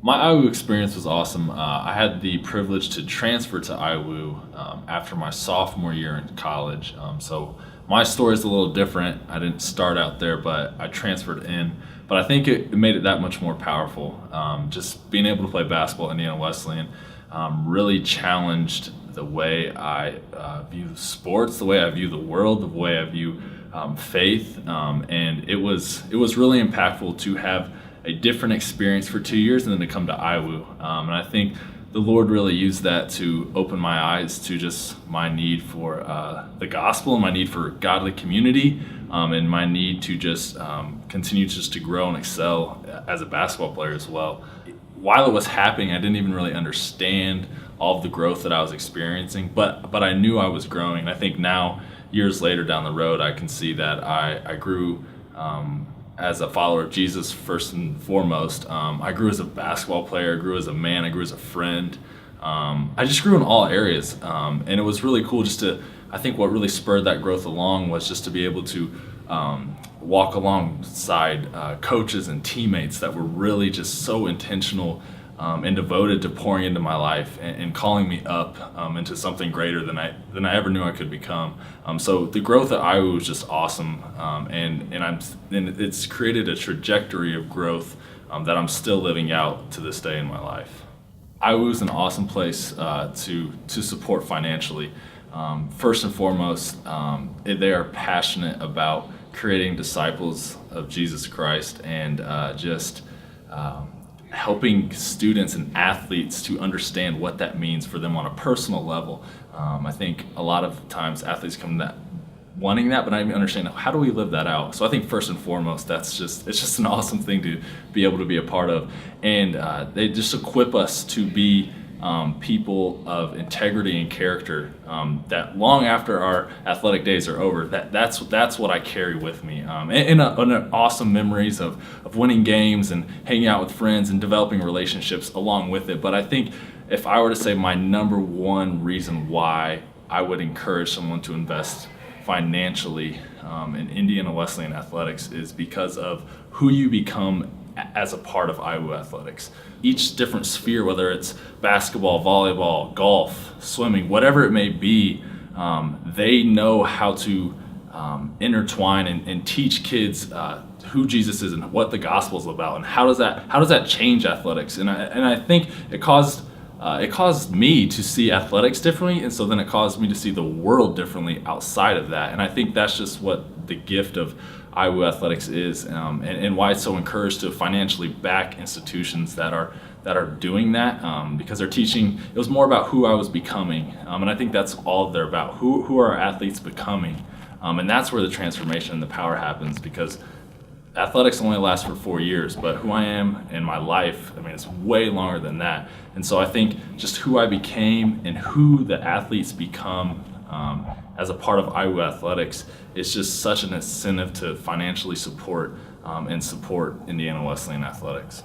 My IWU experience was awesome. I had the privilege to transfer to IWU after my sophomore year in college. So my story is a little different. I didn't start out there, but I transferred in. But I think it made it that much more powerful. Just being able to play basketball at Indiana Wesleyan really challenged the way I view sports, the way I view the world, the way I view faith, and it was really impactful to have a different experience for 2 years and then to come to IWU. And I think the Lord really used that to open my eyes to just my need for the gospel and my need for godly community, and my need to just continue just to grow and excel as a basketball player as well. While it was happening, I didn't even really understand all of the growth that I was experiencing, but I knew I was growing. I think now, years later down the road, I can see that I grew as a follower of Jesus first and foremost. I grew as a basketball player, I grew as a man, I grew as a friend. I just grew in all areas, and it was really cool I think what really spurred that growth along was just to be able to walk alongside coaches and teammates that were really just so intentional and devoted to pouring into my life and calling me up into something greater than I ever knew I could become. So the growth at IWU was just awesome, and it's created a trajectory of growth that I'm still living out to this day in my life. IWU is an awesome place to support financially. First and foremost, they are passionate about creating disciples of Jesus Christ and just helping students and athletes to understand what that means for them on a personal level. I think a lot of times athletes come to that wanting that, but not even understanding how do we live that out. So I think first and foremost, it's just an awesome thing to be able to be a part of, and they just equip us to be people of integrity and character that long after our athletic days are over, that's what I carry with me, and awesome memories of winning games and hanging out with friends and developing relationships along with it. But I think if I were to say my number one reason why I would encourage someone to invest financially in Indiana Wesleyan athletics is because of who you become as a part of IWU athletics. Each different sphere, whether it's basketball, volleyball, golf, swimming, whatever it may be, they know how to intertwine and teach kids who Jesus is and what the gospel is about, and how does that change athletics. And I think it caused me to see athletics differently, and so then it caused me to see the world differently outside of that. And I think that's just what the gift of IWU athletics is, and why it's so encouraged to financially back institutions that are doing that, because they're teaching. It was more about who I was becoming, and I think that's all they're about. Who are our athletes becoming, and that's where the transformation and the power happens, because athletics only lasts for 4 years, but who I am in my life, I mean, it's way longer than that. And so I think just who I became and who the athletes become as a part of IWU athletics is just such an incentive to financially support and support Indiana Wesleyan athletics.